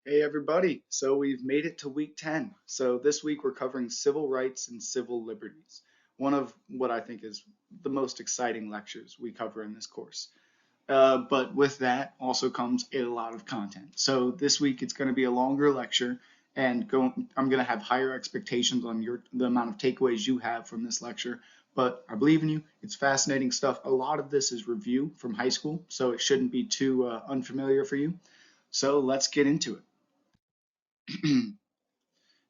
Hey everybody, so we've made it to week 10. So this week we're covering civil rights and civil liberties, one of what I think is the most exciting lectures we cover in this course. But with that also comes a lot of content. So this week it's going to be a longer lecture and I'm going to have higher expectations on the amount of takeaways you have from this lecture. But I believe in you. It's fascinating stuff. A lot of this is review from high school, so it shouldn't be too unfamiliar for you. So let's get into it.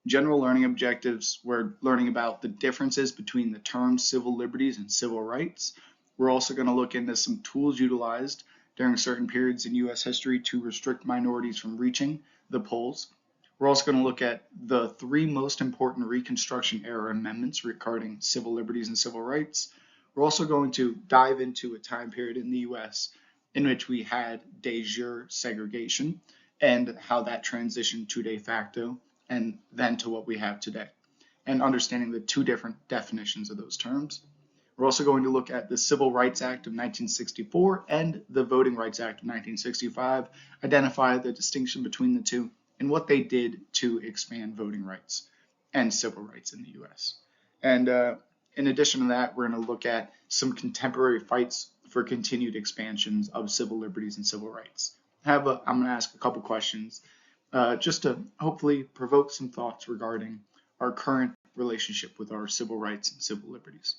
General learning objectives, we're learning about the differences between the terms civil liberties and civil rights. We're also going to look into some tools utilized during certain periods in U.S. history to restrict minorities from reaching the polls. We're also going to look at the three most important Reconstruction era amendments regarding civil liberties and civil rights. We're also going to dive into a time period in the U.S. in which we had de jure segregation and how that transitioned to de facto and then to what we have today, and understanding the two different definitions of those terms. We're also going to look at the Civil Rights Act of 1964 and the Voting Rights Act of 1965, identify the distinction between the two and what they did to expand voting rights and civil rights in the US. And in addition to that, we're going to look at some contemporary fights for continued expansions of civil liberties and civil rights. I'm going to ask a couple questions just to hopefully provoke some thoughts regarding our current relationship with our civil rights and civil liberties.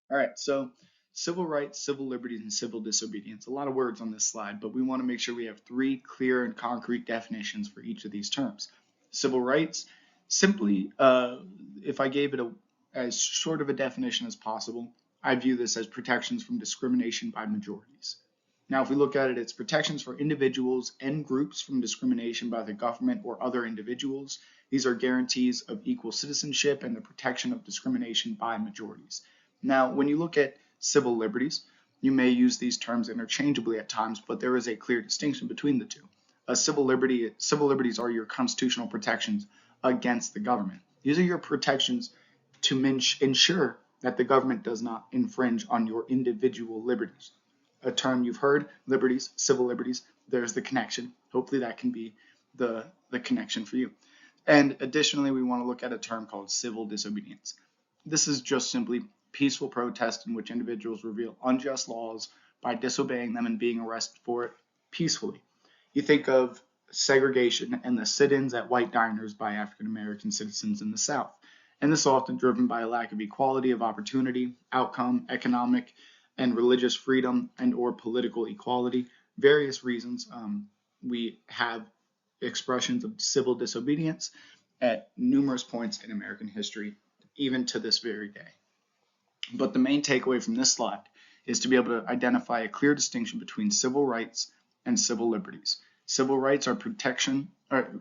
All right, so civil rights, civil liberties, and civil disobedience. A lot of words on this slide, but we want to make sure we have three clear and concrete definitions for each of these terms. Civil rights, simply, if I gave it as short of a definition as possible, I view this as protections from discrimination by majorities. Now, if we look at it, it's protections for individuals and groups from discrimination by the government or other individuals. These are guarantees of equal citizenship and the protection of discrimination by majorities. Now, when you look at civil liberties, you may use these terms interchangeably at times, but there is a clear distinction between the two. Civil liberties are your constitutional protections against the government. These are your protections to ensure that the government does not infringe on your individual liberties. A term you've heard, liberties, civil liberties, there's the connection. Hopefully that can be the connection for you. And additionally, we want to look at a term called civil disobedience. This is just simply peaceful protest in which individuals reveal unjust laws by disobeying them and being arrested for it peacefully. You think of segregation and the sit-ins at white diners by African American citizens in the South. And this is often driven by a lack of equality of opportunity, outcome, economic and religious freedom, and or political equality. Various reasons we have expressions of civil disobedience at numerous points in American history, even to this very day. But the main takeaway from this slide is to be able to identify a clear distinction between civil rights and civil liberties. Civil rights are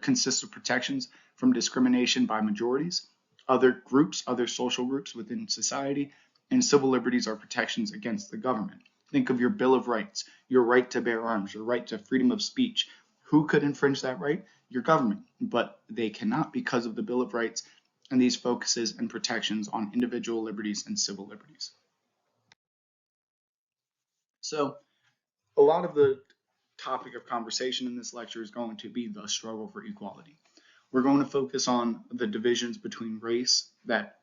consist of protections from discrimination by majorities, other groups, other social groups within society, and civil liberties are protections against the government. Think of your Bill of Rights, your right to bear arms, your right to freedom of speech. Who could infringe that right? Your government, but they cannot because of the Bill of Rights and these focuses and protections on individual liberties and civil liberties. So a lot of the topic of conversation in this lecture is going to be the struggle for equality. We're going to focus on the divisions between race that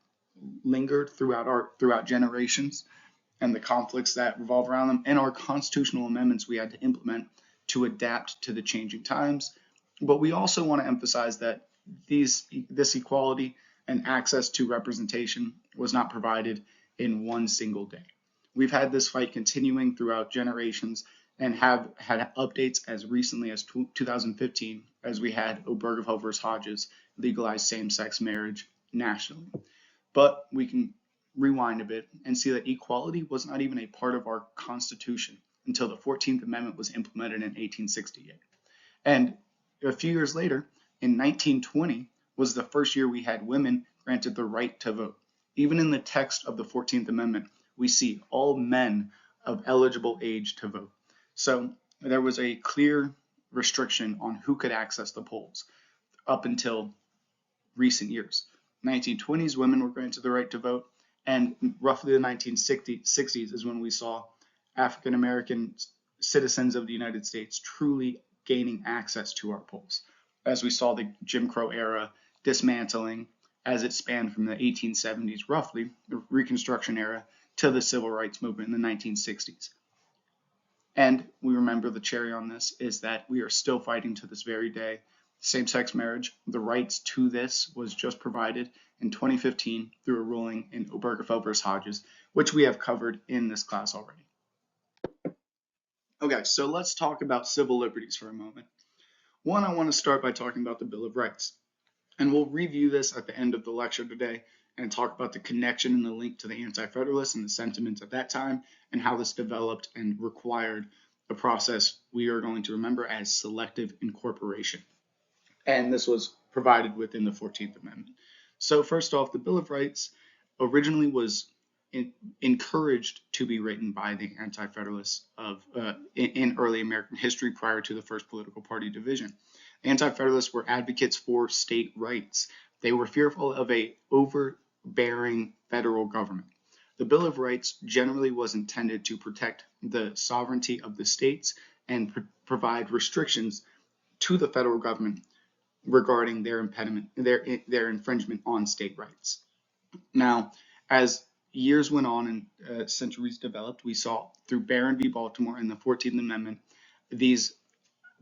lingered throughout generations and the conflicts that revolve around them and our constitutional amendments we had to implement to adapt to the changing times. But we also want to emphasize that this equality and access to representation was not provided in one single day. We've had this fight continuing throughout generations and have had updates as recently as 2015 as we had Obergefell versus Hodges legalize same-sex marriage nationally. But we can rewind a bit and see that equality was not even a part of our Constitution until the 14th Amendment was implemented in 1868. And a few years later, in 1920, was the first year we had women granted the right to vote. Even in the text of the 14th Amendment, we see all men of eligible age to vote. So there was a clear restriction on who could access the polls up until recent years. 1920s, women were granted the right to vote, and roughly the 1960s is when we saw African American citizens of the United States truly gaining access to our polls. As we saw the Jim Crow era dismantling as it spanned from the 1870s, roughly, the Reconstruction era, to the Civil Rights Movement in the 1960s. And we remember the cherry on this is that we are still fighting to this very day. Same-sex marriage, the rights to this was just provided in 2015 through a ruling in Obergefell versus Hodges, which we have covered in this class already. Okay, so let's talk about civil liberties for a moment. One, I want to start by talking about the Bill of Rights. And we'll review this at the end of the lecture today and talk about the connection and the link to the Anti-Federalists and the sentiments at that time and how this developed and required a process we are going to remember as selective incorporation. And this was provided within the 14th Amendment. So first off, the Bill of Rights originally was encouraged to be written by the Anti-Federalists in early American history prior to the first political party division. Anti-Federalists were advocates for state rights. They were fearful of a overbearing federal government. The Bill of Rights generally was intended to protect the sovereignty of the states and provide restrictions to the federal government regarding their infringement on state rights. Now, as years went on and centuries developed, we saw through Barron v. Baltimore and the 14th Amendment, these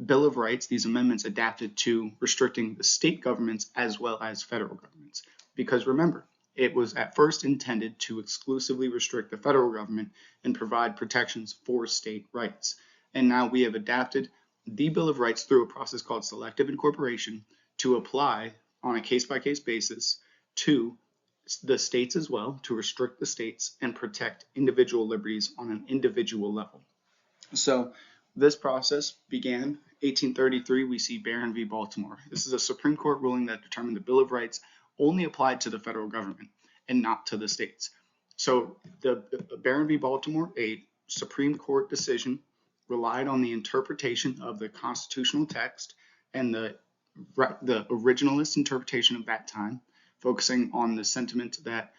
Bill of Rights, these amendments adapted to restricting the state governments as well as federal governments. Because remember, it was at first intended to exclusively restrict the federal government and provide protections for state rights. And now we have adapted the Bill of Rights through a process called selective incorporation to apply on a case-by-case basis to the states as well, to restrict the states and protect individual liberties on an individual level. So this process began 1833. We see Barron v. Baltimore. This is a Supreme Court ruling that determined the Bill of Rights only applied to the federal government and not to the states. So the Barron v. Baltimore, a Supreme Court decision, relied on the interpretation of the constitutional text and the originalist interpretation of that time, focusing on the sentiment that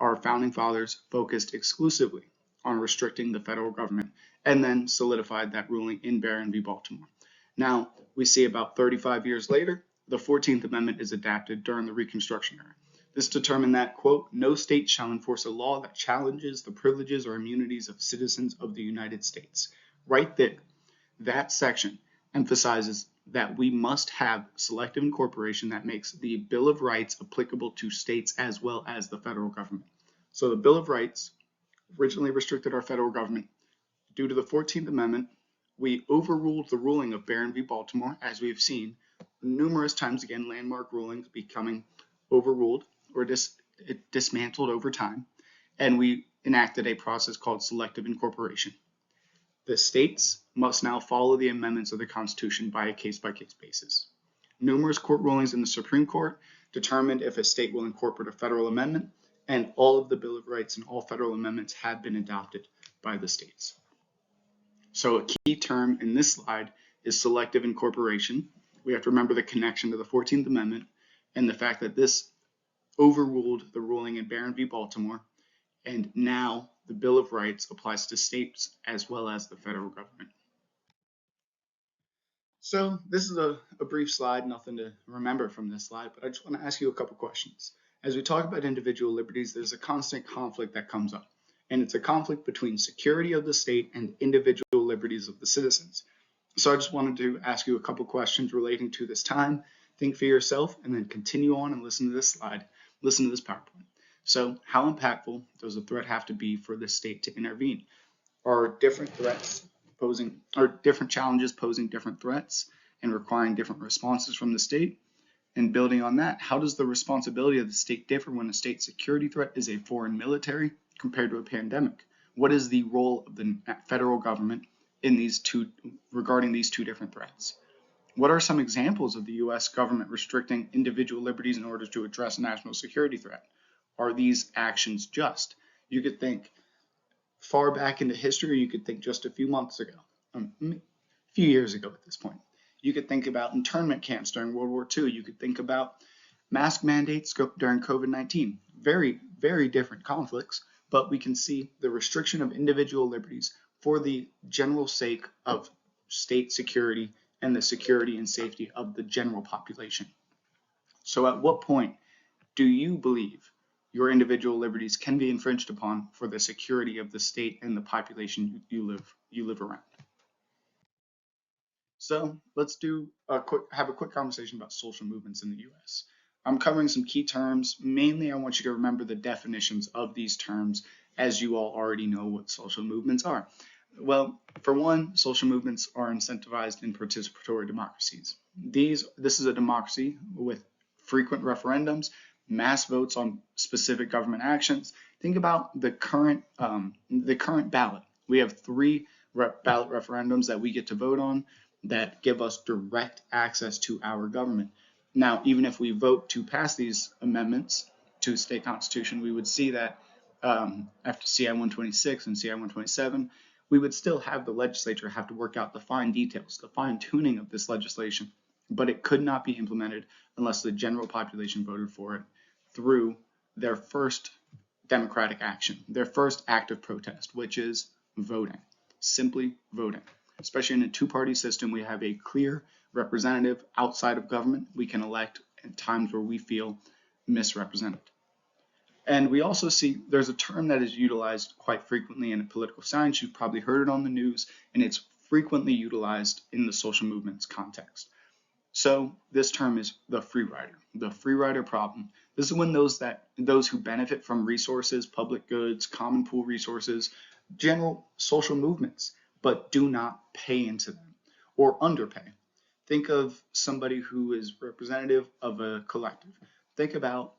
our founding fathers focused exclusively on restricting the federal government, and then solidified that ruling in Barron v. Baltimore. Now, we see about 35 years later, the 14th Amendment is adapted during the Reconstruction era. This determined that, quote, no state shall enforce a law that challenges the privileges or immunities of citizens of the United States. Right there, that section emphasizes that we must have selective incorporation that makes the Bill of Rights applicable to states as well as the federal government. So the Bill of Rights originally restricted our federal government. Due to the 14th Amendment, we overruled the ruling of Barron v. Baltimore, as we have seen numerous times, again, landmark rulings becoming overruled or dismantled over time, and we enacted a process called selective incorporation. The states must now follow the amendments of the Constitution by a case-by-case basis. Numerous court rulings in the Supreme Court determined if a state will incorporate a federal amendment, and all of the Bill of Rights and all federal amendments have been adopted by the states. So a key term in this slide is selective incorporation. We have to remember the connection to the 14th Amendment and the fact that this overruled the ruling in Barron v. Baltimore, and now the Bill of Rights applies to states as well as the federal government. So this is a brief slide, nothing to remember from this slide, but I just want to ask you a couple questions. As we talk about individual liberties, there's a constant conflict that comes up, and it's a conflict between security of the state and individual liberties of the citizens. So I just wanted to ask you a couple questions relating to this time. Think for yourself, and then continue on and listen to this slide, listen to this PowerPoint. So how impactful does a threat have to be for the state to intervene? Are different challenges posing different threats and requiring different responses from the state? And building on that, how does the responsibility of the state differ when a state security threat is a foreign military compared to a pandemic? What is the role of the federal government in regarding these two different threats? What are some examples of the U.S. government restricting individual liberties in order to address a national security threat? Are these actions just? You could think far back into history, you could think just a few months ago, a few years ago at this point. You could think about internment camps during World War II. You could think about mask mandates during COVID-19. Very, very different conflicts, but we can see the restriction of individual liberties for the general sake of state security and the security and safety of the general population. So at what point do you believe your individual liberties can be infringed upon for the security of the state and the population you live around? So let's have a quick conversation about social movements in the US. I'm covering some key terms. Mainly, I want you to remember the definitions of these terms, as you all already know what social movements are. Well, for one, social movements are incentivized in participatory democracies. This is a democracy with frequent referendums, mass votes on specific government actions. Think about the current ballot. We have three ballot referendums that we get to vote on that give us direct access to our government. Now, even if we vote to pass these amendments to the state constitution, we would see that after CI 126 and CI 127, we would still have the legislature have to work out the fine details, the fine tuning of this legislation, but it could not be implemented unless the general population voted for it through their first democratic action, their first act of protest, which is voting, simply voting. Especially in a two-party system, we have a clear representative outside of government we can elect at times where we feel misrepresented. And we also see there's a term that is utilized quite frequently in political science. You've probably heard it on the news, and it's frequently utilized in the social movements context. So this term is the free rider problem. This is when those who benefit from resources, public goods, common pool resources, general social movements, but do not pay into them or underpay. Think of somebody who is representative of a collective. Think about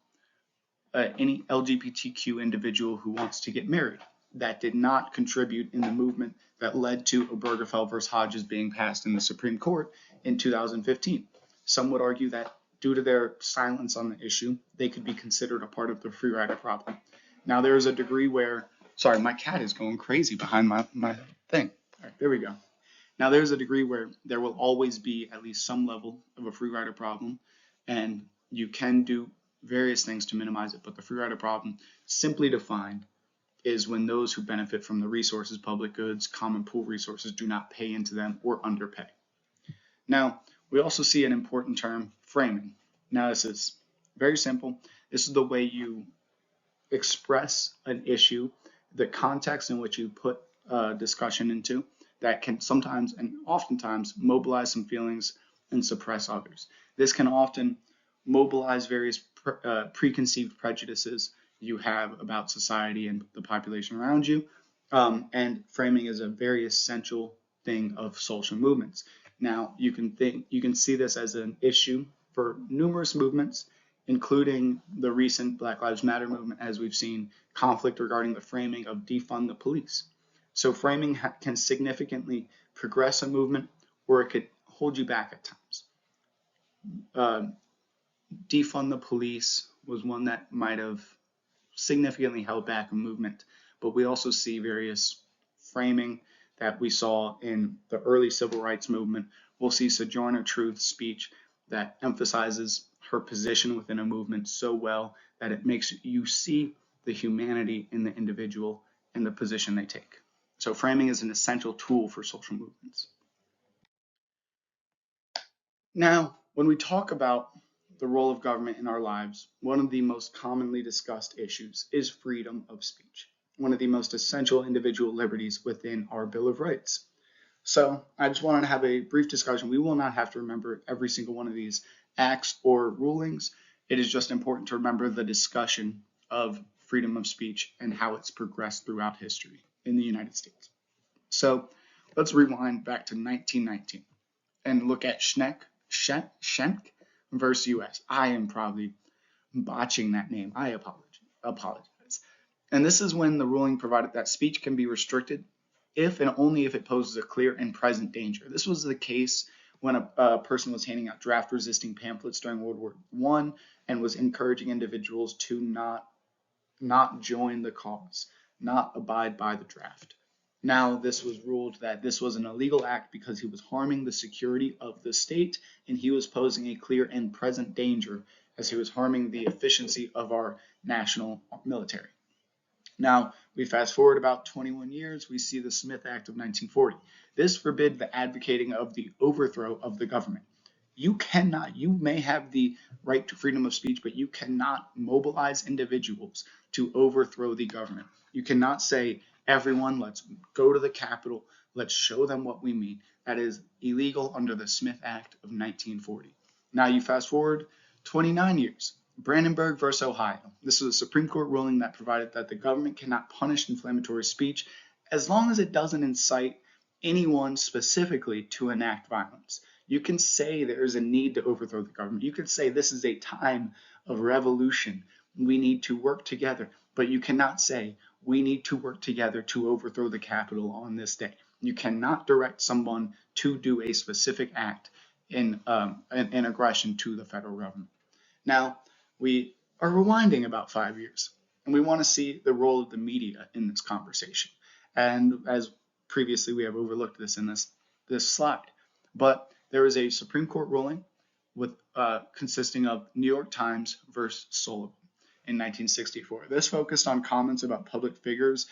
any LGBTQ individual who wants to get married that did not contribute in the movement that led to Obergefell versus Hodges being passed in the Supreme Court in 2015. Some would argue that due to their silence on the issue, they could be considered a part of the free rider problem. Now, there is a degree where, sorry, my cat is going crazy behind my thing. All right, there we go. Now, there's a degree where there will always be at least some level of a free rider problem, and you can do various things to minimize it, but the free rider problem, simply defined, is when those who benefit from the resources, public goods, common pool resources do not pay into them or underpay. Now, we also see an important term, framing. Now, this is very simple. This is the way you express an issue, the context in which you put a discussion into that can sometimes and oftentimes mobilize some feelings and suppress others. This can often mobilize various preconceived prejudices you have about society and the population around you. And framing is a very essential thing of social movements. Now, you can see this as an issue for numerous movements, including the recent Black Lives Matter movement, as we've seen conflict regarding the framing of defund the police. So framing can significantly progress a movement, or it could hold you back at times. Defund the police was one that might have significantly held back a movement, but we also see various framing that we saw in the early civil rights movement. We'll see Sojourner Truth's speech that emphasizes her position within a movement so well that it makes you see the humanity in the individual and the position they take. So framing is an essential tool for social movements. Now, when we talk about the role of government in our lives, one of the most commonly discussed issues is freedom of speech, one of the most essential individual liberties within our Bill of Rights. So I just wanted to have a brief discussion. We will not have to remember every single one of these acts or rulings. It is just important to remember the discussion of freedom of speech and how it's progressed throughout history in the United States. So let's rewind back to 1919 and look at Schenck versus US. I am probably botching that name. I apologize. And this is when the ruling provided that speech can be restricted if and only if it poses a clear and present danger. This was the case when a person was handing out draft-resisting pamphlets during World War I and was encouraging individuals to not join the cause, not abide by the draft. Now, this was ruled that this was an illegal act because he was harming the security of the state, and he was posing a clear and present danger as he was harming the efficiency of our national military. Now, we fast forward about 21 years, we see the Smith Act of 1940. This forbid the advocating of the overthrow of the government. You may have the right to freedom of speech, but you cannot mobilize individuals to overthrow the government. You cannot say, everyone, let's go to the Capitol, let's show them what we mean. That is illegal under the Smith Act of 1940. Now you fast forward 29 years. Brandenburg versus Ohio. This was a Supreme Court ruling that provided that the government cannot punish inflammatory speech as long as it doesn't incite anyone specifically to enact violence. You can say there is a need to overthrow the government. You can say this is a time of revolution. We need to work together. But you cannot say we need to work together to overthrow the Capitol on this day. You cannot direct someone to do a specific act in aggression to the federal government. Now, we are rewinding about 5 years, and we want to see the role of the media in this conversation. And as previously, we have overlooked this in this slide. But there is a Supreme Court ruling with consisting of New York Times versus Sullivan in 1964. This focused on comments about public figures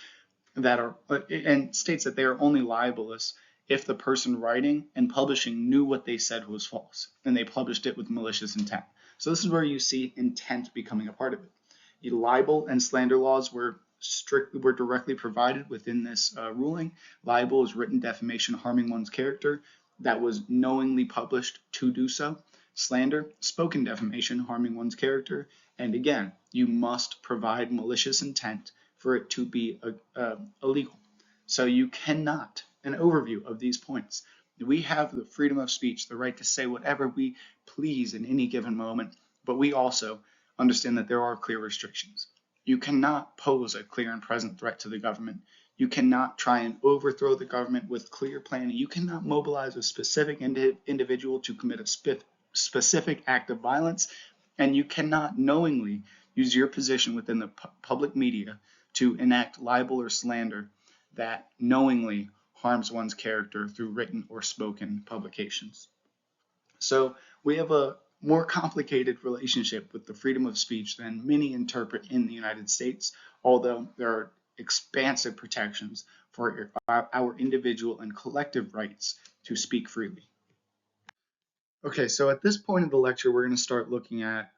that are and states that they are only libelous if the person writing and publishing knew what they said was false and they published it with malicious intent. So this is where you see intent becoming a part of it. The libel and slander laws were directly provided within this ruling. Libel is written defamation harming one's character that was knowingly published to do so. Slander, spoken defamation harming one's character. And again, you must provide malicious intent for it to be illegal. So you cannot, an overview of these points. We have the freedom of speech, the right to say whatever we please in any given moment, but we also understand that there are clear restrictions. You cannot pose a clear and present threat to the government. You cannot try and overthrow the government with clear planning. You cannot mobilize a specific individual to commit a specific act of violence, and you cannot knowingly use your position within the public media to enact libel or slander that knowingly harms one's character through written or spoken publications. So we have a more complicated relationship with the freedom of speech than many interpret in the United States, although there are expansive protections for our individual and collective rights to speak freely. Okay, so at this point of the lecture, we're going to start looking at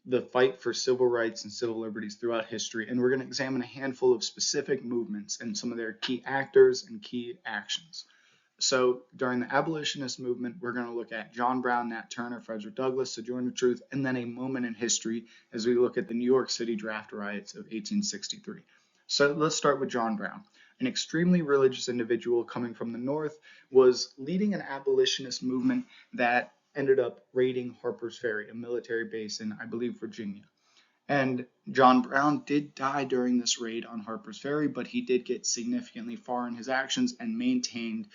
the fight for civil rights and civil liberties throughout history, and we're going to examine a handful of specific movements and some of their key actors and key actions. So during the abolitionist movement, we're going to look at John Brown, Nat Turner, Frederick Douglass, Sojourner Truth, and then a moment in history as we look at the New York City draft riots of 1863. So let's start with John Brown. An extremely religious individual coming from the North, was leading an abolitionist movement that ended up raiding Harper's Ferry, a military base in, I believe, Virginia. And John Brown did die during this raid on Harper's Ferry, but he did get significantly far in his actions and maintained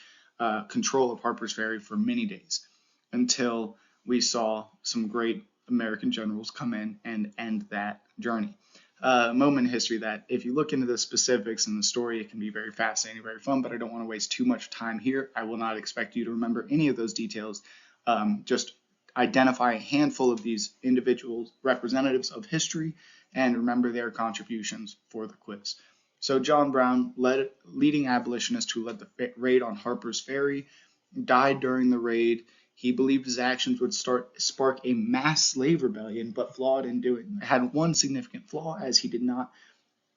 control of Harper's Ferry for many days until we saw some great American generals come in and end that journey. A moment in history that, if you look into the specifics and the story, it can be very fascinating, very fun, but I don't want to waste too much time here. I will not expect you to remember any of those details. Just identify a handful of these individual representatives of history and remember their contributions for the quiz. So John Brown, leading abolitionist who led the raid on Harper's Ferry, died during the raid. He believed his actions would spark a mass slave rebellion, but had one significant flaw, as he did not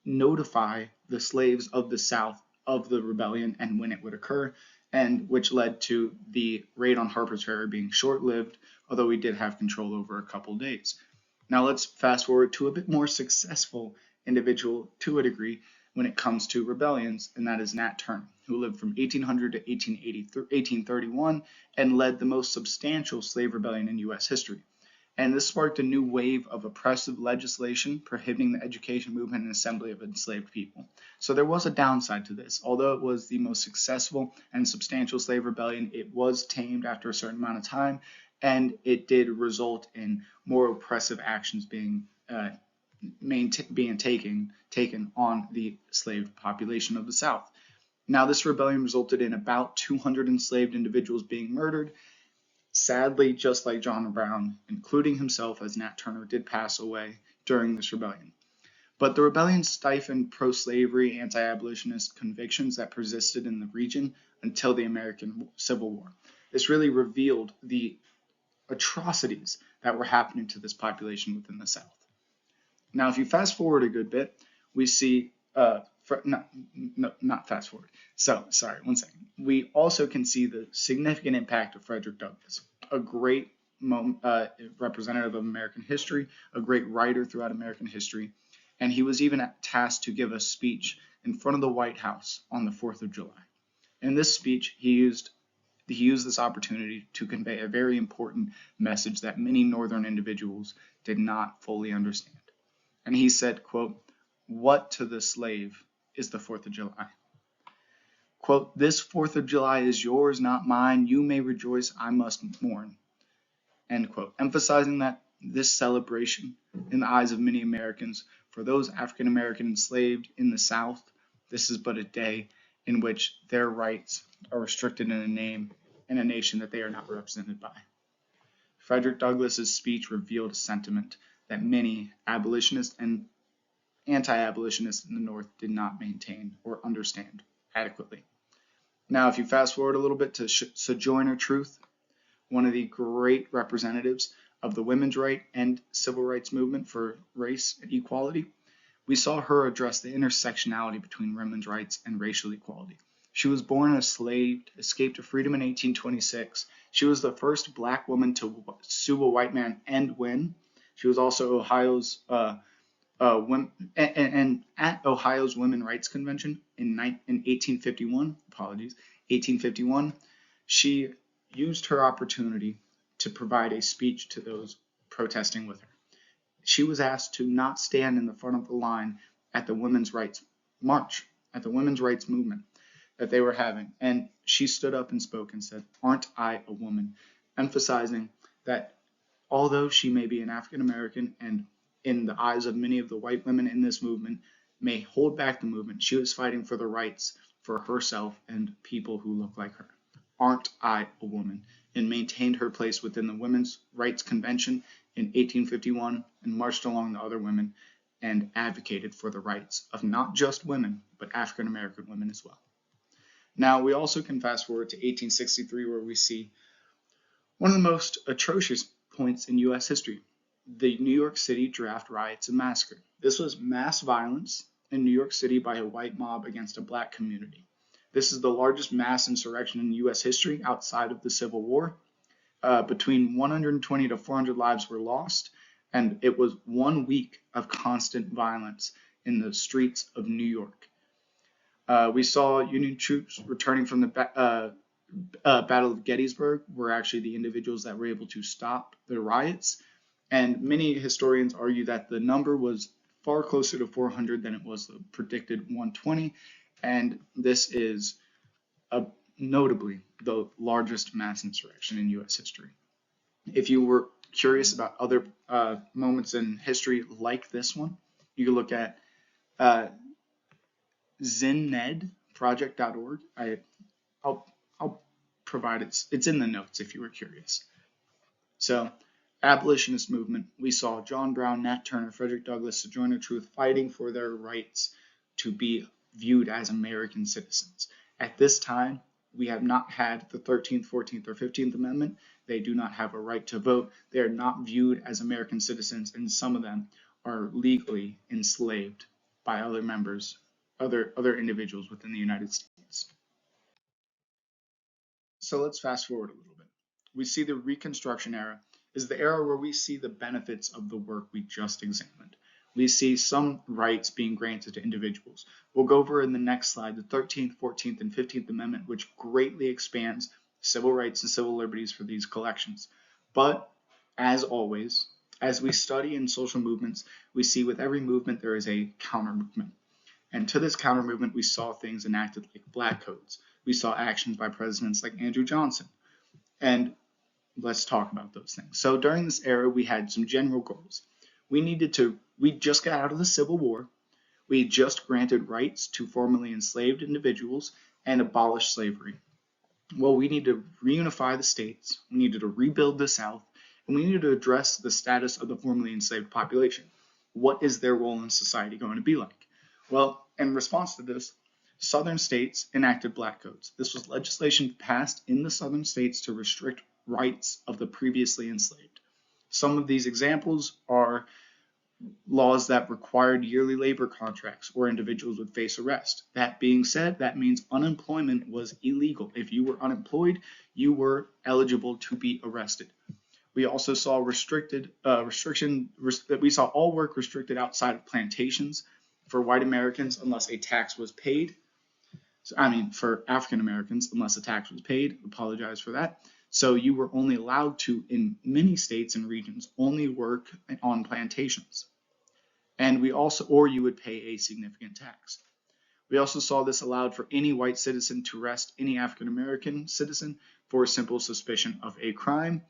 notify the slaves of the South of the rebellion and when it would occur, and which led to the raid on Harper's Ferry being short-lived, although he did have control over a couple days. Now let's fast forward to a bit more successful individual to a degree when it comes to rebellions, and that is Nat Turner, who lived from 1800 to 1831 and led the most substantial slave rebellion in U.S. history. And this sparked a new wave of oppressive legislation prohibiting the education, movement, and assembly of enslaved people. So there was a downside to this. Although it was the most successful and substantial slave rebellion, it was tamed after a certain amount of time, and it did result in more oppressive actions being taken on the enslaved population of the South. Now, this rebellion resulted in about 200 enslaved individuals being murdered. Sadly, just like John Brown, including himself, as Nat Turner did pass away during this rebellion. But the rebellion stifled pro-slavery, anti-abolitionist convictions that persisted in the region until the American Civil War. This really revealed the atrocities that were happening to this population within the South. Now, if you fast forward a good bit, we see, not fast forward. So, sorry, one second. We also can see the significant impact of Frederick Douglass, a great representative of American history, a great writer throughout American history, and he was even tasked to give a speech in front of the White House on the 4th of July. In this speech, he used this opportunity to convey a very important message that many Northern individuals did not fully understand. And he said, quote, "What to the slave is the 4th of July? Quote, this 4th of July is yours, not mine. You may rejoice, I must mourn." End quote. Emphasizing that this celebration, in the eyes of many Americans, for those African American enslaved in the South, this is but a day in which their rights are restricted in a name in a nation that they are not represented by. Frederick Douglass's speech revealed a sentiment that many abolitionists and anti-abolitionists in the North did not maintain or understand adequately. Now, if you fast forward a little bit to Sojourner Truth, one of the great representatives of the women's right and civil rights movement for race and equality, we saw her address the intersectionality between women's rights and racial equality. She was born a slave, escaped to freedom in 1826. She was the first black woman to sue a white man and win. She was also Ohio's at Ohio's Women's Rights Convention in 1851, she used her opportunity to provide a speech to those protesting with her. She was asked to not stand in the front of the line at the women's rights march, at the women's rights movement that they were having. And she stood up and spoke and said, "Aren't I a woman?" Emphasizing that although she may be an African American and in the eyes of many of the white women in this movement may hold back the movement, she was fighting for the rights for herself and people who look like her. "Aren't I a woman?" and maintained her place within the Women's Rights Convention in 1851 and marched along the other women and advocated for the rights of not just women, but African American women as well. Now, we also can fast forward to 1863, where we see one of the most atrocious points in U.S. history, the New York City draft riots and massacre. This was mass violence in New York City by a white mob against a black community. This is the largest mass insurrection in U.S. history outside of the Civil War. Between 120 to 400 lives were lost, and it was 1 week of constant violence in the streets of New York. We saw Union troops returning from the Battle of Gettysburg were actually the individuals that were able to stop the riots. And many historians argue that the number was far closer to 400 than it was the predicted 120. And this is notably the largest mass insurrection in U.S. history. If you were curious about other moments in history like this one, you can look at ZinNedProject.org. I'll provide it. It's in the notes if you were curious. So, abolitionist movement, we saw John Brown, Nat Turner, Frederick Douglass, Sojourner Truth fighting for their rights to be viewed as American citizens. At this time, we have not had the 13th, 14th, or 15th Amendment. They do not have a right to vote. They are not viewed as American citizens, and some of them are legally enslaved by other individuals within the United States. So let's fast forward a little bit. We see the Reconstruction era is the era where we see the benefits of the work we just examined. We see some rights being granted to individuals. We'll go over in the next slide the 13th, 14th, and 15th Amendment, which greatly expands civil rights and civil liberties for these collections. But as always, as we study in social movements, we see with every movement there is a counter movement. And to this counter movement, we saw things enacted like black codes. We saw actions by presidents like Andrew Johnson. And let's talk about those things. So during this era, we had some general goals. We just got out of the Civil War. We just granted rights to formerly enslaved individuals and abolished slavery. Well, we need to reunify the states. We needed to rebuild the South, and we needed to address the status of the formerly enslaved population. what is their role in society going to be like? Well, in response to this, Southern states enacted black codes. This was legislation passed in the Southern states to restrict rights of the previously enslaved. Some of these examples are laws that required yearly labor contracts or individuals would face arrest. That being said, that means unemployment was illegal. If you were unemployed, you were eligible to be arrested. We also saw we saw all work restricted outside of plantations for white Americans unless a tax was paid. So, I mean, for African Americans, unless a tax was paid. Apologize for that. So you were only allowed to, in many states and regions, only work on plantations. And we also, or you would pay a significant tax. We also saw this allowed for any white citizen to arrest any African American citizen for simple suspicion of a crime,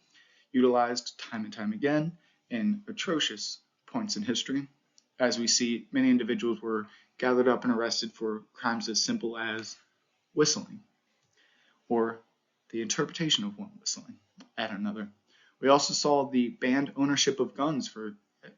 utilized time and time again in atrocious points in history. As we see, many individuals were gathered up and arrested for crimes as simple as whistling or the interpretation of one whistling at another. We also saw the banned ownership of guns for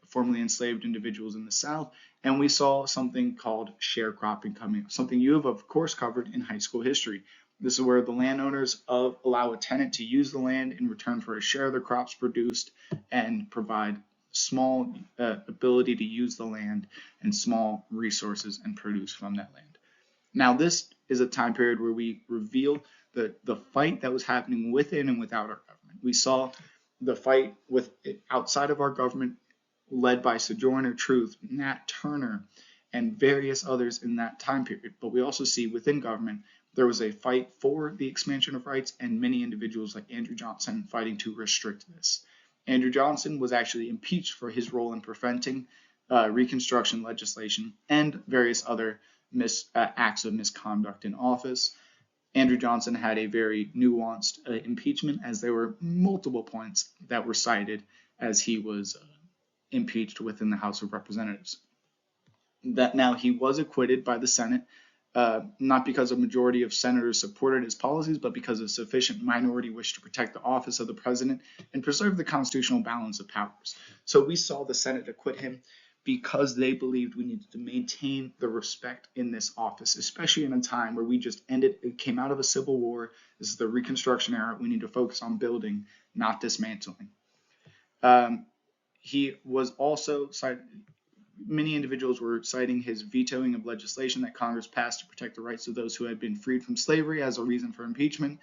formerly enslaved individuals in the South, and we saw something called sharecropping coming, something you have of course covered in high school history. This is where the landowners allow a tenant to use the land in return for a share of the crops produced and provide small ability to use the land and small resources and produce from that land. Now, this is a time period where we reveal the fight that was happening within and without our government. We saw the fight with outside of our government led by Sojourner Truth, Nat Turner, and various others in that time period. But we also see within government there was a fight for the expansion of rights and many individuals like Andrew Johnson fighting to restrict this. Andrew Johnson was actually impeached for his role in preventing Reconstruction legislation and various other acts of misconduct in office. Andrew Johnson had a very nuanced impeachment, as there were multiple points that were cited as he was impeached within the House of Representatives. That now he was acquitted by the Senate, not because a majority of senators supported his policies, but because a sufficient minority wished to protect the office of the president and preserve the constitutional balance of powers. So we saw the Senate acquit him because they believed we needed to maintain the respect in this office, especially in a time where it came out of a civil war. This is the Reconstruction era. We need to focus on building, not dismantling. He was also cited. Many individuals were citing his vetoing of legislation that Congress passed to protect the rights of those who had been freed from slavery as a reason for impeachment,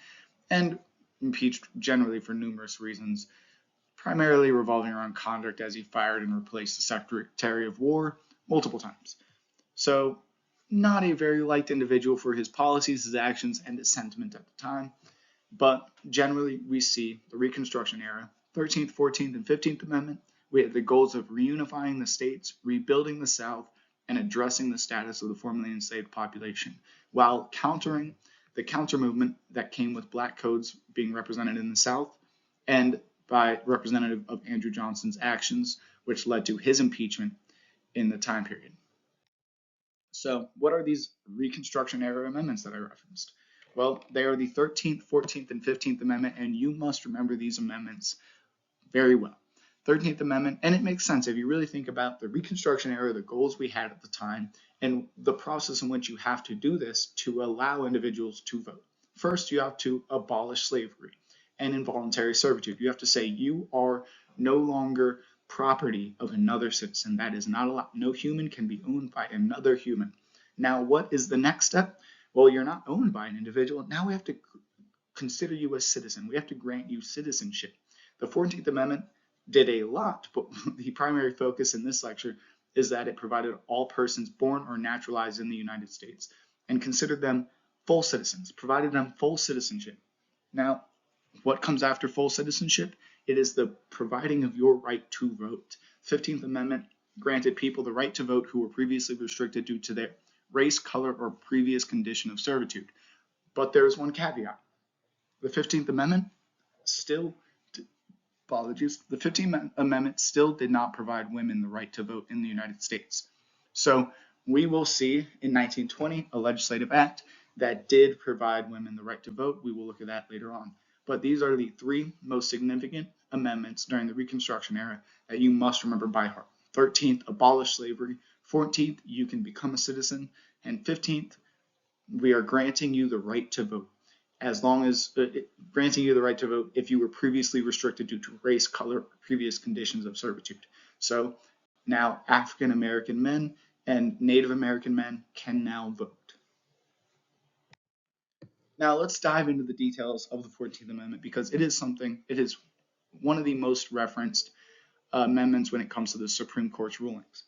and impeached generally for numerous reasons, primarily revolving around conduct as he fired and replaced the Secretary of War multiple times. So, not a very liked individual for his policies, his actions, and his sentiment at the time. But generally, we see the Reconstruction era, 13th, 14th, and 15th Amendment. We had the goals of reunifying the states, rebuilding the South, and addressing the status of the formerly enslaved population, while countering the counter movement that came with black codes being represented in the South, and by representative of Andrew Johnson's actions, which led to his impeachment in the time period. So, what are these Reconstruction era amendments that I referenced? Well, they are the 13th, 14th, and 15th Amendment, and you must remember these amendments very well. 13th Amendment, and it makes sense if you really think about the Reconstruction era, the goals we had at the time, and the process in which you have to do this to allow individuals to vote. First, you have to abolish slavery and involuntary servitude. You have to say you are no longer property of another citizen. That is not allowed. No human can be owned by another human. Now, what is the next step? Well, you're not owned by an individual. Now we have to consider you a citizen. We have to grant you citizenship. The 14th Amendment did a lot, but the primary focus in this lecture is that it provided all persons born or naturalized in the United States and considered them full citizens, provided them full citizenship. Now, what comes after full citizenship? It is the providing of your right to vote. 15th Amendment granted people the right to vote who were previously restricted due to their race, color, or previous condition of servitude. But there is one caveat. The 15th Amendment the 15th Amendment still did not provide women the right to vote in the United States. So we will see in 1920 a legislative act that did provide women the right to vote. We will look at that later on. But these are the three most significant amendments during the Reconstruction era that you must remember by heart. 13th, abolish slavery. 14th, you can become a citizen. And 15th, we are granting you the right to vote, as long as granting you the right to vote if you were previously restricted due to race, color, or previous conditions of servitude. So now African American men and Native American men can now vote. Now let's dive into the details of the 14th Amendment, because it is one of the most referenced amendments when it comes to the Supreme Court's rulings.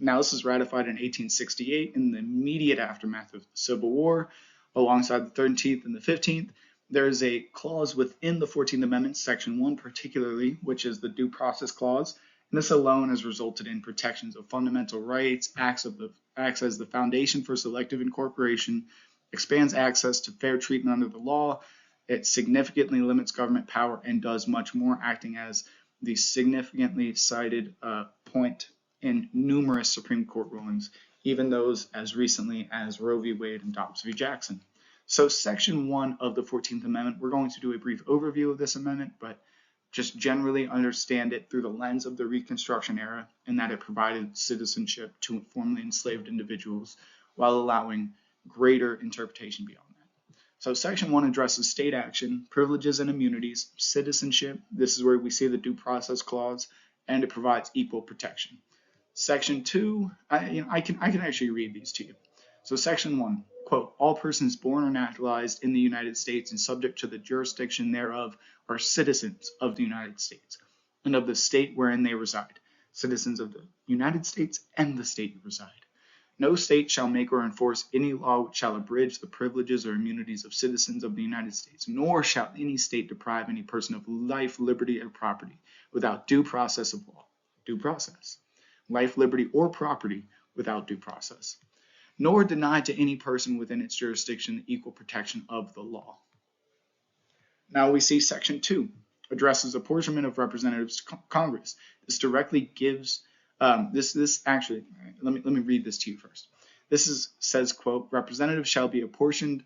Now, this was ratified in 1868 in the immediate aftermath of the Civil War, alongside the 13th and the 15th. There is a clause within the 14th Amendment, Section 1 particularly, which is the Due Process Clause, and this alone has resulted in protections of fundamental rights, acts as the foundation for selective incorporation, expands access to fair treatment under the law, it significantly limits government power, and does much more, acting as the significantly cited point in numerous Supreme Court rulings, even those as recently as Roe v. Wade and Dobbs v. Jackson. So Section 1 of the 14th Amendment, we're going to do a brief overview of this amendment, but just generally understand it through the lens of the Reconstruction era, and that it provided citizenship to formerly enslaved individuals while allowing greater interpretation beyond that. So Section 1 addresses state action, privileges and immunities, citizenship. This is where we see the Due Process Clause, and it provides equal protection. Section 2, I can actually read these to you. So Section 1, quote, all persons born or naturalized in the United States and subject to the jurisdiction thereof are citizens of the United States and of the state wherein they reside, citizens of the United States and the state you reside. No state shall make or enforce any law which shall abridge the privileges or immunities of citizens of the United States, nor shall any state deprive any person of life, liberty, or property without due process of law. Due process. Life, liberty, or property without due process, nor deny to any person within its jurisdiction the equal protection of the law. Now we see Section 2 addresses apportionment of representatives to Congress. This directly gives let me read this to you first. Says, quote, representatives shall be apportioned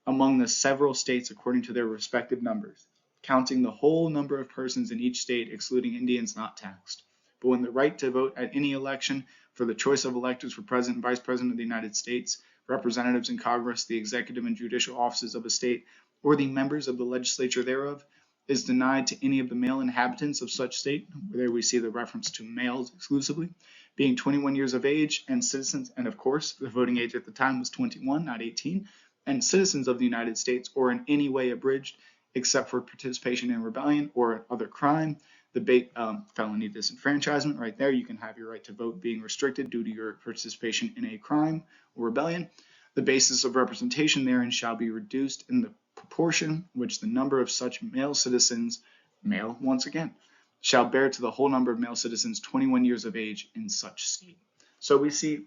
among the several states according to their respective numbers, counting the whole number of persons in each state, excluding Indians not taxed. But when the right to vote at any election for the choice of electors for President and Vice President of the United States, representatives in Congress, the executive and judicial offices of a state, or the members of the legislature thereof, is denied to any of the male inhabitants of such state, there we see the reference to males exclusively, being 21 years of age and citizens, and of course, the voting age at the time was 21, not 18, and citizens of the United States, or in any way abridged, except for participation in rebellion or other crime, the felony disenfranchisement. Right there, you can have your right to vote being restricted due to your participation in a crime or rebellion. The basis of representation therein shall be reduced in the proportion which the number of such male citizens, male once again, shall bear to the whole number of male citizens 21 years of age in such state. So we see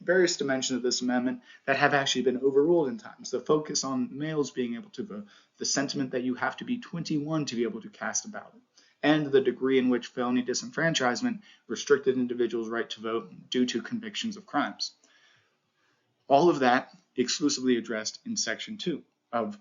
various dimensions of this amendment that have actually been overruled in times. The focus on males being able to vote, the sentiment that you have to be 21 to be able to cast a ballot, and the degree in which felony disenfranchisement restricted individuals' right to vote due to convictions of crimes. All of that exclusively addressed in Section 2 of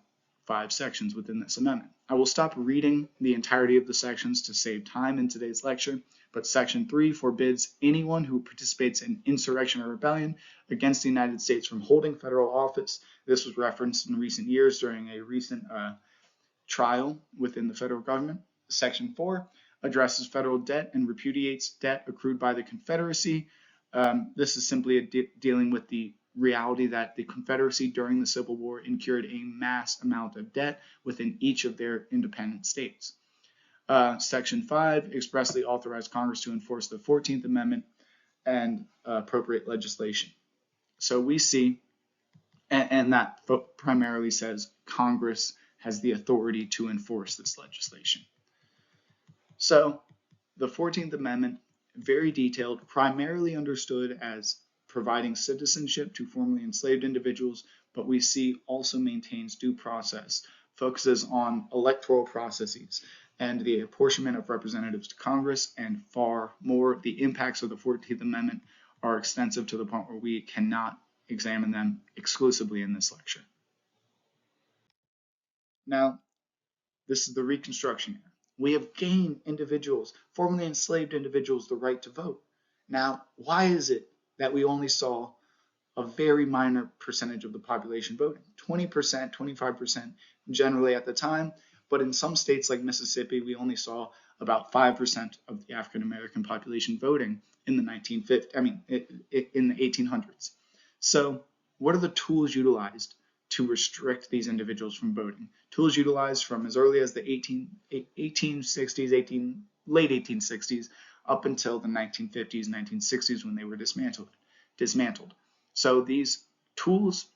5 sections within this amendment. I will stop reading the entirety of the sections to save time in today's lecture, but Section 3 forbids anyone who participates in insurrection or rebellion against the United States from holding federal office. This was referenced in recent years during a recent trial within the federal government. Section 4 addresses federal debt and repudiates debt accrued by the Confederacy. This is simply dealing with the reality that the Confederacy during the Civil War incurred a mass amount of debt within each of their independent states. Section 5 expressly authorized Congress to enforce the 14th Amendment and appropriate legislation. So we see, and that primarily says Congress has the authority to enforce this legislation. So the 14th Amendment, very detailed, primarily understood as providing citizenship to formerly enslaved individuals, but we see also maintains due process, focuses on electoral processes and the apportionment of representatives to Congress, and far more. The impacts of the 14th Amendment are extensive to the point where we cannot examine them exclusively in this lecture. Now, this is the Reconstruction era. We have gained individuals, formerly enslaved individuals, the right to vote. Now, why is it that we only saw a very minor percentage of the population voting? 20%, 25% generally at the time, but in some states like Mississippi, we only saw about 5% of the African American population voting in the 1950s, in the 1800s. So, what are the tools utilized to restrict these individuals from voting? Tools utilized from as early as the 1860s, late 1860s, up until the 1950s, 1960s when they were dismantled. So these tools,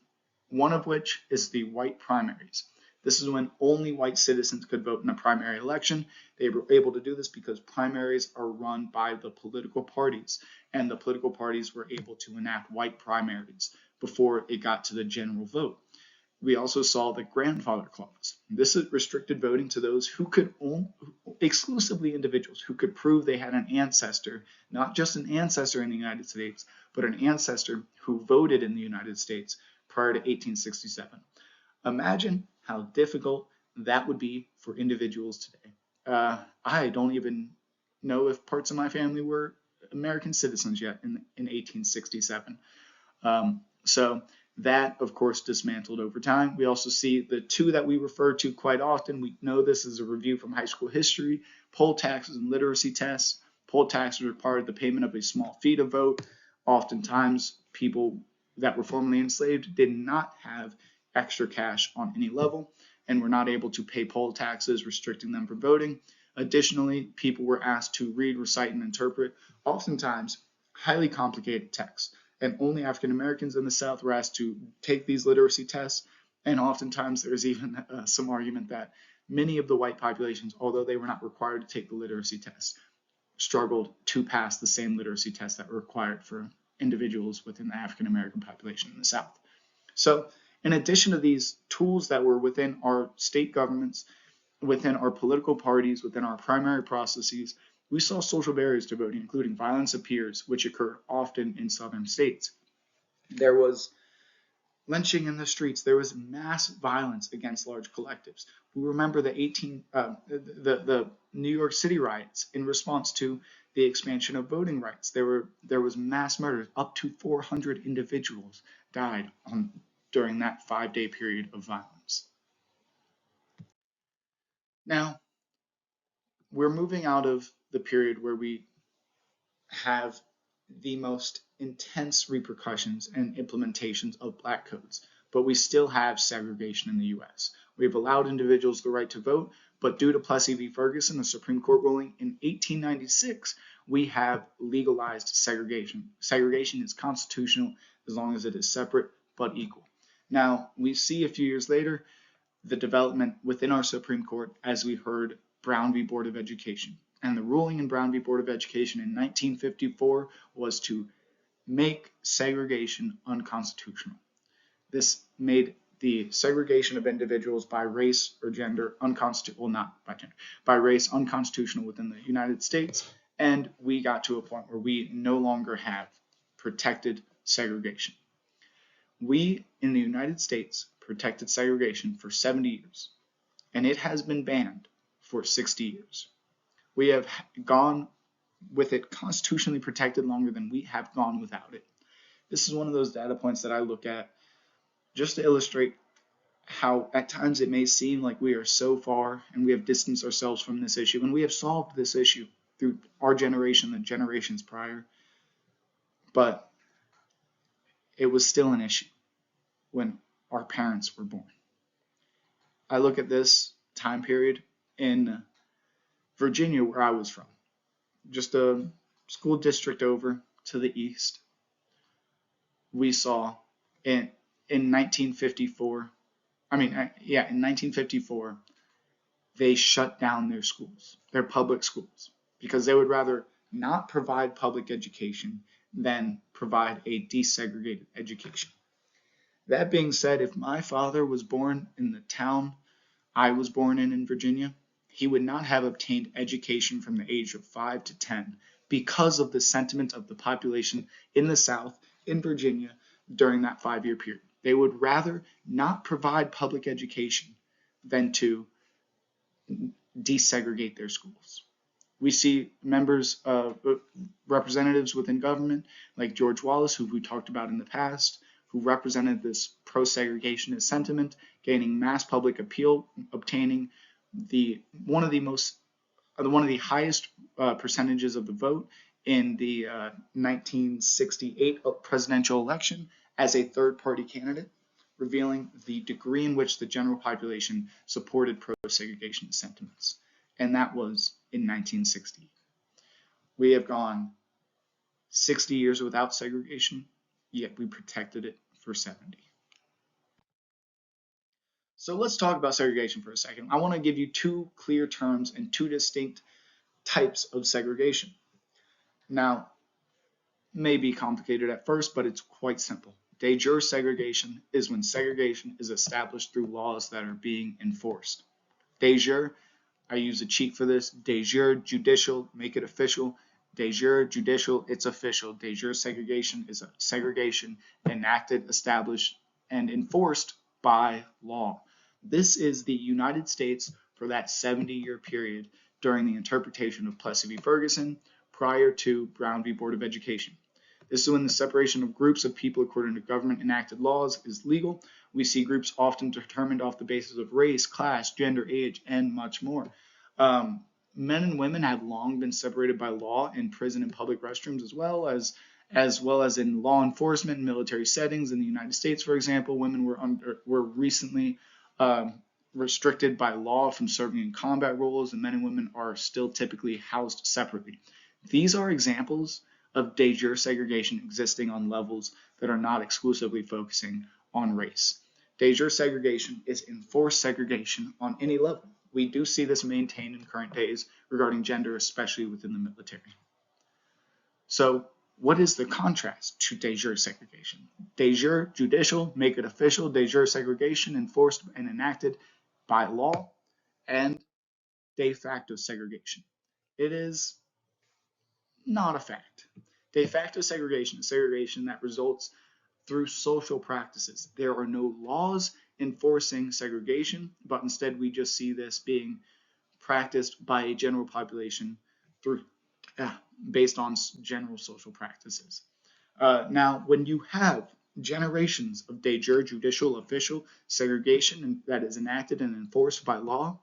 one of which is the white primaries. This is when only white citizens could vote in a primary election. They were able to do this because primaries are run by the political parties, and the political parties were able to enact white primaries before it got to the general vote. We also saw the grandfather clause. This restricted voting to those who could exclusively individuals who could prove they had an ancestor, not just an ancestor in the United States, but an ancestor who voted in the United States prior to 1867. Imagine how difficult that would be for individuals today. I don't even know if parts of my family were American citizens yet in 1867. So that, of course, dismantled over time. We also see the two that we refer to quite often. We know this is a review from high school history: poll taxes and literacy tests. Poll taxes required the payment of a small fee to vote. Oftentimes, people that were formerly enslaved did not have extra cash on any level and were not able to pay poll taxes, restricting them from voting. Additionally, people were asked to read, recite, and interpret oftentimes highly complicated texts, and only African Americans in the South were asked to take these literacy tests. And oftentimes there's even some argument that many of the white populations, although they were not required to take the literacy test, struggled to pass the same literacy tests that were required for individuals within the African American population in the South. So in addition to these tools that were within our state governments, within our political parties, within our primary processes, we saw social barriers to voting, including violence of peers, which occurred often in southern states. There was lynching in the streets. There was mass violence against large collectives. We remember the New York City riots in response to the expansion of voting rights. There was mass murder. Up to 400 individuals died during that 5-day period of violence. Now, we're moving out of the period where we have the most intense repercussions and implementations of black codes, but we still have segregation in the US. We've allowed individuals the right to vote, but due to Plessy v. Ferguson, a Supreme Court ruling in 1896, we have legalized segregation. Segregation is constitutional as long as it is separate but equal. Now, we see a few years later the development within our Supreme Court, as we heard Brown v. Board of Education. And the ruling in Brown v. Board of Education in 1954 was to make segregation unconstitutional. This made the segregation of individuals by race or gender unconstitutional, well, not by gender, by race unconstitutional within the United States. And we got to a point where we no longer have protected segregation. We in the United States protected segregation for 70 years, and it has been banned for 60 years. We have gone with it constitutionally protected longer than we have gone without it. This is one of those data points that I look at just to illustrate how at times it may seem like we are so far and we have distanced ourselves from this issue, and we have solved this issue through our generation and generations prior, but it was still an issue when our parents were born. I look at this time period in Virginia, where I was from, just a school district over to the east. We saw in 1954, in 1954, they shut down their schools, their public schools, because they would rather not provide public education than provide a desegregated education. That being said, if my father was born in the town I was born in Virginia, he would not have obtained education from the age of 5 to 10 because of the sentiment of the population in the South, in Virginia, during that 5-year period. They would rather not provide public education than to desegregate their schools. We see members of representatives within government like George Wallace, who we talked about in the past, who represented this pro-segregationist sentiment, gaining mass public appeal, obtaining one of the highest percentages of the vote in the 1968 presidential election as a third-party candidate, revealing the degree in which the general population supported pro-segregation sentiments. And that was in 1960. We have gone 60 years without segregation, yet we protected it for 70. So let's talk about segregation for a second. I want to give you two clear terms and two distinct types of segregation. Now, may be complicated at first, but it's quite simple. De jure segregation is when segregation is established through laws that are being enforced. De jure, I use a cheat for this. De jure judicial, make it official. De jure judicial, it's official. De jure segregation is a segregation enacted, established, and enforced by law. This is the United States for that 70-year period during the interpretation of Plessy v. Ferguson prior to Brown v. Board of Education. This is when the separation of groups of people according to government enacted laws is legal. We see groups often determined off the basis of race, class, gender, age, and much more. Men and women have long been separated by law in prison and public restrooms, as well as in law enforcement and military settings. In the United States, for example, women were recently restricted by law from serving in combat roles, and men and women are still typically housed separately. These are examples of de jure segregation existing on levels that are not exclusively focusing on race. De jure segregation is enforced segregation on any level. We do see this maintained in current days regarding gender, especially within the military. So what is the contrast to de jure segregation? De jure judicial, make it official. De jure segregation enforced and enacted by law, and de facto segregation. It is not a fact. De facto segregation is segregation that results through social practices. There are no laws enforcing segregation, but instead we just see this being practiced by a general population through based on general social practices. Now, when you have generations of de jure judicial official segregation that is enacted and enforced by law,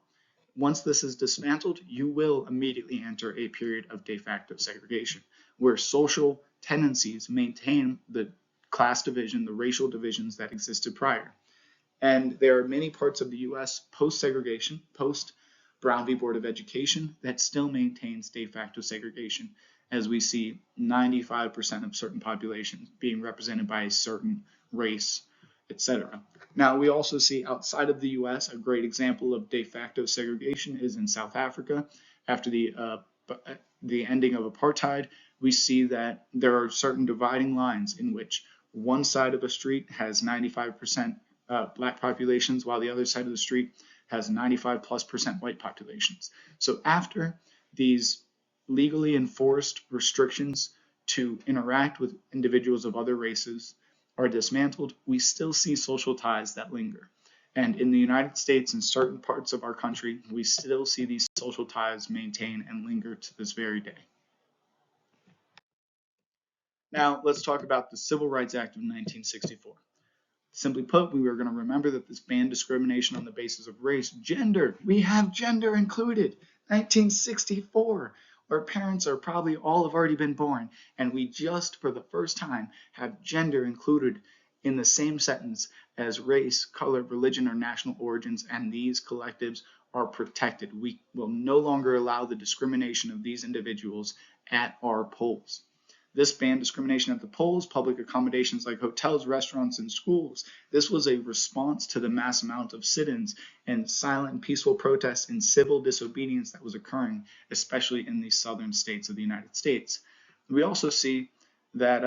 once this is dismantled, you will immediately enter a period of de facto segregation, where social tendencies maintain the class division, the racial divisions that existed prior. And there are many parts of the U.S. post-segregation, post-Brown v. Board of Education, that still maintains de facto segregation, as we see 95% of certain populations being represented by a certain race, etc. Now, we also see outside of the U.S. a great example of de facto segregation is in South Africa. After the ending of apartheid, we see that there are certain dividing lines in which one side of a street has 95% black populations, while the other side of the street has 95+% white populations. So after these legally enforced restrictions to interact with individuals of other races are dismantled, we still see social ties that linger. And in the United States and certain parts of our country, we still see these social ties maintain and linger to this very day. Now, let's talk about the Civil Rights Act of 1964. Simply put, we are going to remember that this banned discrimination on the basis of race, gender. We have gender included. 1964. Our parents are probably all have already been born, and we just, for the first time, have gender included in the same sentence as race, color, religion, or national origins, and these collectives are protected. We will no longer allow the discrimination of these individuals at our polls. This banned discrimination at the polls, public accommodations like hotels, restaurants, and schools. This was a response to the mass amount of sit-ins and silent and peaceful protests and civil disobedience that was occurring, especially in the southern states of the United States. We also see that,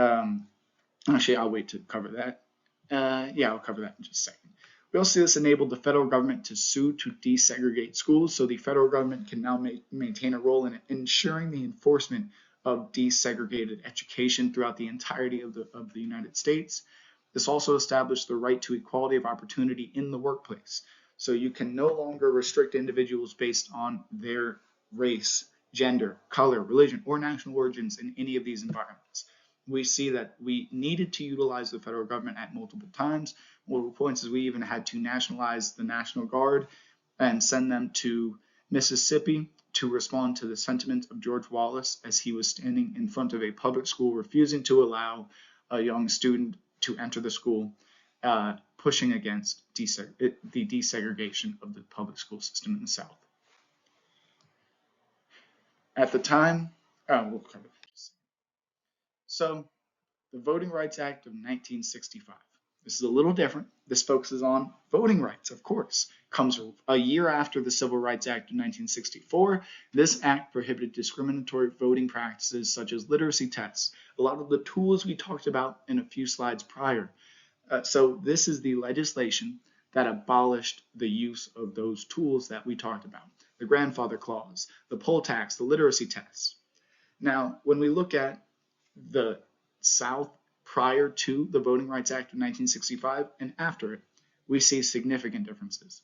actually, I'll wait to cover that. I'll cover that in just a second. We also see this enabled the federal government to sue to desegregate schools, so the federal government can now maintain a role in ensuring the enforcement of desegregated education throughout the entirety of the United States. This also established the right to equality of opportunity in the workplace. So you can no longer restrict individuals based on their race gender, color, religion, or national origins in any of these environments. We see that we needed to utilize the federal government at multiple times. Multiple points is we even had to nationalize the National Guard and send them to Mississippi to respond to the sentiment of George Wallace as he was standing in front of a public school refusing to allow a young student to enter the school, pushing against the desegregation of the public school system in the South. At the time, we'll cover this. So, the Voting Rights Act of 1965. This is a little different. This focuses on voting rights, of course. Comes a year after the Civil Rights Act of 1964. This act prohibited discriminatory voting practices such as literacy tests, a lot of the tools we talked about in a few slides prior. So this is the legislation that abolished the use of those tools that we talked about. The grandfather clause, the poll tax, the literacy tests. Now, when we look at the South prior to the Voting Rights Act of 1965 and after it, we see significant differences.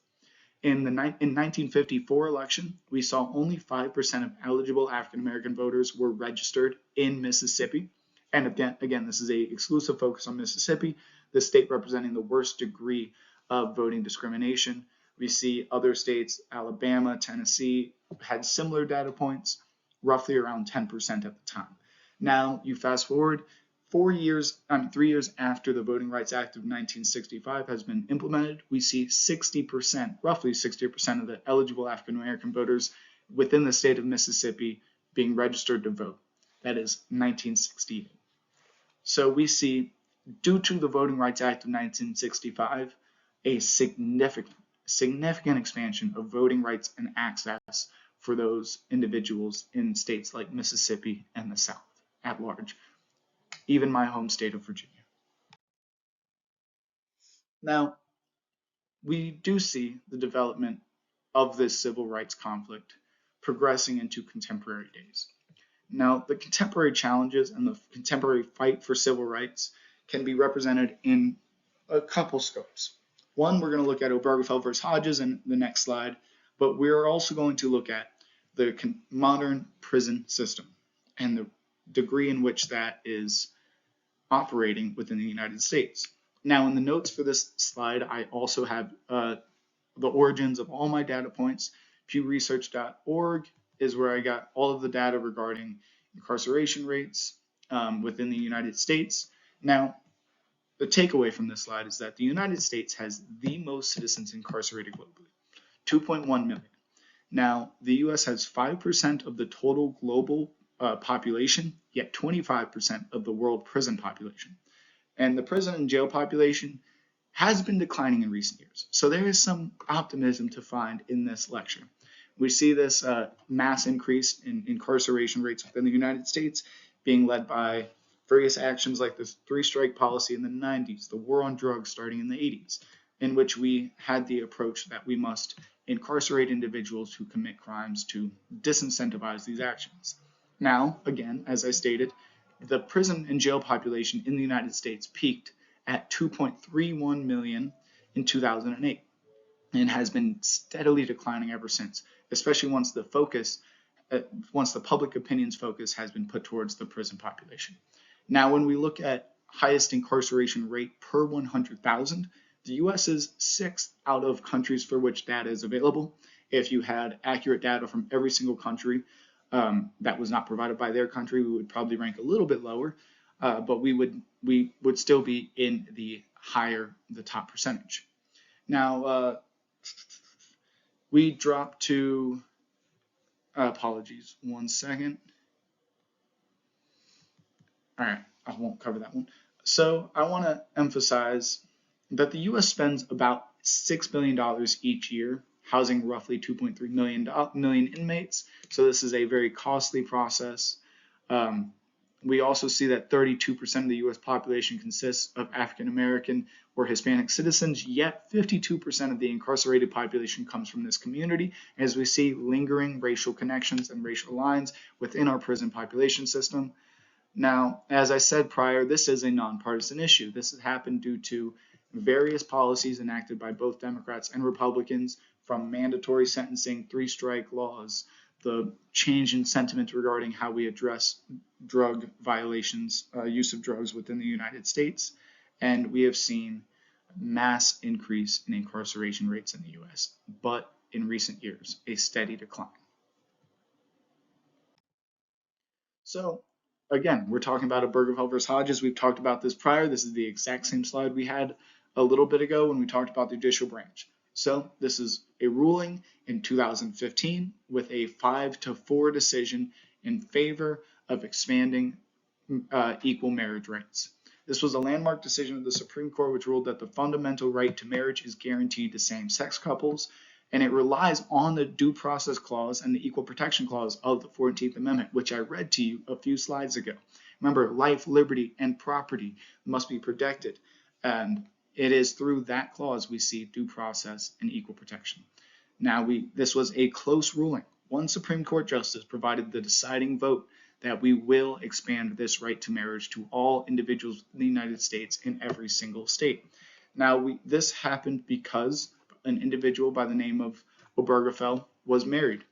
In the 1954 election, we saw only 5% of eligible African American voters were registered in Mississippi. And again, this is an exclusive focus on Mississippi, the state representing the worst degree of voting discrimination. We see other states, Alabama, Tennessee, had similar data points, roughly around 10% at the time. Now, you fast forward 3 years after the Voting Rights Act of 1965 has been implemented, we see 60%, roughly 60% of the eligible African American voters within the state of Mississippi being registered to vote. That is 1968. So we see, due to the Voting Rights Act of 1965, a significant expansion of voting rights and access for those individuals in states like Mississippi and the South at large, even my home state of Virginia. Now, we do see the development of this civil rights conflict progressing into contemporary days. Now, the contemporary challenges and the contemporary fight for civil rights can be represented in a couple scopes. One, we're going to look at Obergefell versus Hodges in the next slide, but we're also going to look at the modern prison system and the degree in which that is operating within the United States. Now, in the notes for this slide, I also have the origins of all my data points. PewResearch.org is where I got all of the data regarding incarceration rates within the United States. Now, the takeaway from this slide is that the United States has the most citizens incarcerated globally, 2.1 million. Now, the US has 5% of the total global population, yet 25% of the world prison population. And the prison and jail population has been declining in recent years. So there is some optimism to find in this lecture. We see this mass increase in incarceration rates within the United States being led by various actions like the three-strike policy in the 90s, the war on drugs starting in the 80s, in which we had the approach that we must incarcerate individuals who commit crimes to disincentivize these actions. Now, again, as I stated, the prison and jail population in the United States peaked at 2.31 million in 2008 and has been steadily declining ever since, especially once the public opinion's focus has been put towards the prison population. Now, when we look at highest incarceration rate per 100,000, the US is 6th out of countries for which data is available. If you had accurate data from every single country that was not provided by their country, we would probably rank a little bit lower, but we would still be in the top percentage. Now, we drop to, apologies, 1 second. All right, I won't cover that one. So I want to emphasize that the U.S. spends about $6 billion each year housing roughly 2.3 million inmates. So this is a very costly process. We also see that 32% of the U.S. population consists of African American or Hispanic citizens, yet 52% of the incarcerated population comes from this community, as we see lingering racial connections and racial lines within our prison population system. Now, as I said prior, this is a nonpartisan issue. This has happened due to various policies enacted by both Democrats and Republicans, from mandatory sentencing, three-strike laws, the change in sentiment regarding how we address drug violations, use of drugs within the United States, and we have seen mass increase in incarceration rates in the US, but in recent years, a steady decline. So again, we're talking about Obergefell versus Hodges. We've talked about this prior. This is the exact same slide we had a little bit ago when we talked about the judicial branch. So this is a ruling in 2015 with a 5-4 decision in favor of expanding equal marriage rights. This was a landmark decision of the Supreme Court, which ruled that the fundamental right to marriage is guaranteed to same-sex couples, and it relies on the Due Process Clause and the Equal Protection Clause of the 14th Amendment, which I read to you a few slides ago. Remember, life, liberty, and property must be protected, and it is through that clause we see due process and equal protection. Now, this was a close ruling. One Supreme Court justice provided the deciding vote that we will expand this right to marriage to all individuals in the United States in every single state. Now, this happened because an individual by the name of Obergefell was married,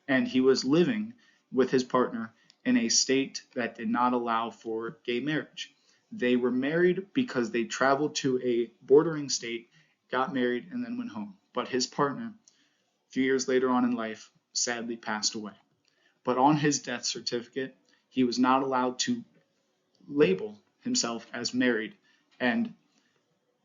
and he was living with his partner in a state that did not allow for gay marriage. They were married because they traveled to a bordering state, got married, and then went home. But his partner, a few years later on in life, sadly passed away. But on his death certificate, he was not allowed to label himself as married, and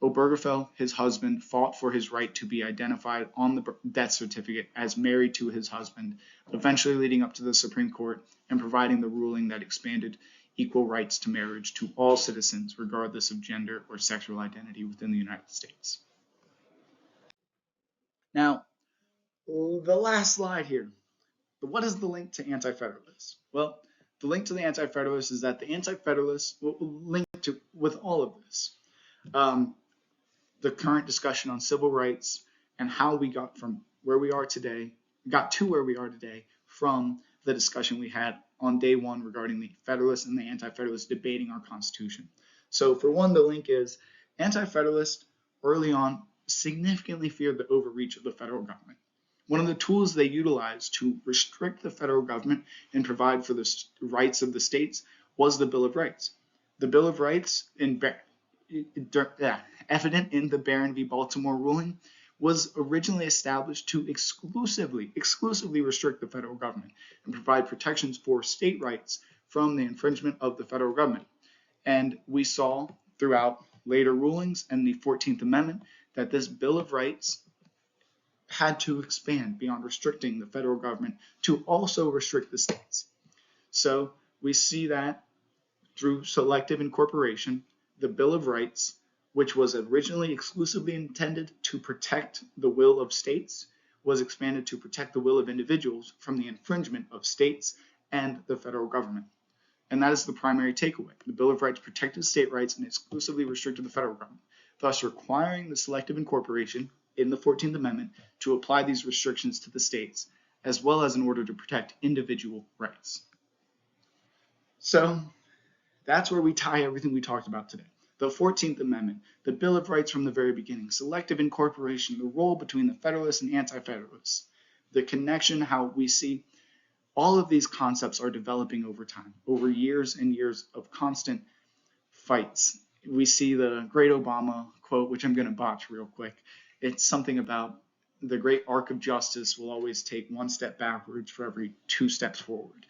Obergefell, his husband, fought for his right to be identified on the death certificate as married to his husband, eventually leading up to the Supreme Court and providing the ruling that expanded equal rights to marriage to all citizens, regardless of gender or sexual identity within the United States. Now, the last slide here. What is the link to Anti-Federalists? Well, the link to the Anti-Federalists is that the Anti-Federalists will link to with all of this. The current discussion on civil rights and how we got from where we are today, from the discussion we had on day one regarding the Federalists and the Anti-Federalists debating our Constitution. So for one, the link is Anti-Federalists early on significantly feared the overreach of the federal government. One of the tools they utilized to restrict the federal government and provide for the rights of the states was the Bill of Rights. The Bill of Rights, evident in the Barron v. Baltimore ruling, was originally established to exclusively restrict the federal government and provide protections for state rights from the infringement of the federal government. And we saw throughout later rulings and the 14th Amendment that this Bill of Rights had to expand beyond restricting the federal government to also restrict the states. So we see that through selective incorporation, the Bill of Rights, which was originally exclusively intended to protect the will of states, was expanded to protect the will of individuals from the infringement of states and the federal government. And that is the primary takeaway. The Bill of Rights protected state rights and exclusively restricted the federal government, thus requiring the selective incorporation in the 14th Amendment to apply these restrictions to the states, as well as in order to protect individual rights. So that's where we tie everything we talked about today. The 14th Amendment, the Bill of Rights from the very beginning, selective incorporation, the role between the Federalists and Anti-Federalists, the connection, how we see all of these concepts are developing over time, over years and years of constant fights. We see the great Obama quote, which I'm going to botch real quick. It's something about the great arc of justice will always take one step backwards for every 2 steps forward.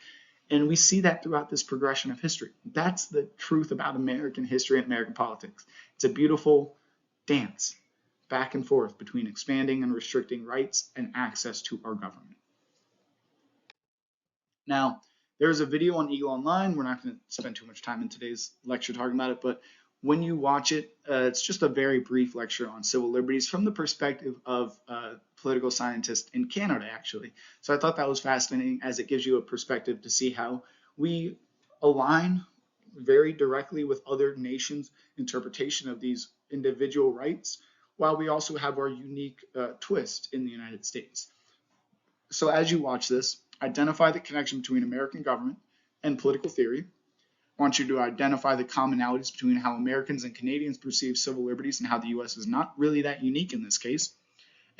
And we see that throughout this progression of history. That's the truth about American history and American politics. It's a beautiful dance back and forth between expanding and restricting rights and access to our government. Now, there's a video on Eagle Online. We're not going to spend too much time in today's lecture talking about it, but when you watch it, it's just a very brief lecture on civil liberties from the perspective of a political scientist in Canada, actually. So I thought that was fascinating, as it gives you a perspective to see how we align very directly with other nations' interpretation of these individual rights, while we also have our unique twist in the United States. So as you watch this, identify the connection between American government and political theory. I want you to identify the commonalities between how Americans and Canadians perceive civil liberties and how the U.S. is not really that unique in this case.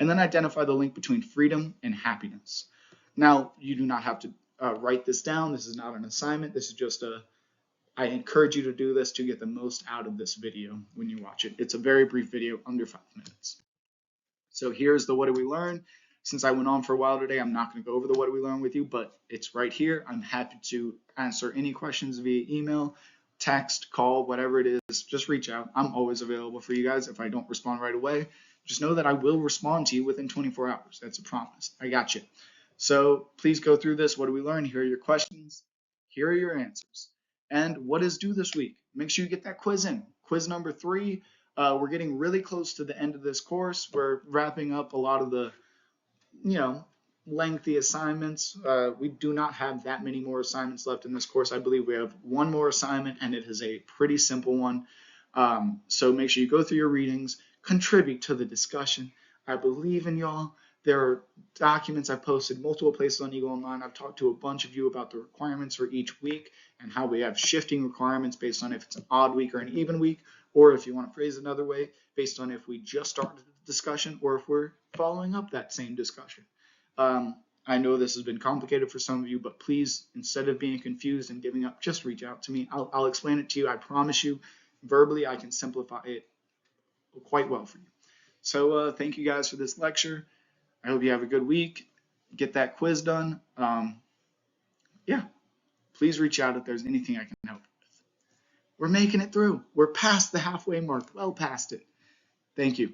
And then identify the link between freedom and happiness. Now, you do not have to write this down. This is not an assignment. This is just I encourage you to do this to get the most out of this video when you watch it. It's a very brief video, under 5 minutes. So here's the what did we learn. Since I went on for a while today, I'm not going to go over the what did we learn with you, but it's right here. I'm happy to answer any questions via email, text, call, whatever it is. Just reach out. I'm always available for you guys. If I don't respond right away, just know that I will respond to you within 24 hours. That's a promise. I got you. So please go through this. What do we learn? Here are your questions. Here are your answers. And what is due this week? Make sure you get that quiz in. Quiz number 3. We're getting really close to the end of this course. We're wrapping up a lot of the, lengthy assignments. We do not have that many more assignments left in this course. I believe we have one more assignment, and it is a pretty simple one. So make sure you go through your readings, contribute to the discussion. I believe in y'all. There are documents I've posted multiple places on Eagle Online. I've talked to a bunch of you about the requirements for each week and how we have shifting requirements based on if it's an odd week or an even week, or if you want to phrase it another way, based on if we just started the discussion or if we're following up that same discussion. I know this has been complicated for some of you, but please, instead of being confused and giving up, just reach out to me. I'll explain it to you. I promise you, verbally, I can simplify it quite well for you. So thank you guys for this lecture. I hope you have a good week. Get that quiz done. Yeah, please reach out if there's anything I can help with. We're making it through. We're past the halfway mark, well past it. Thank you.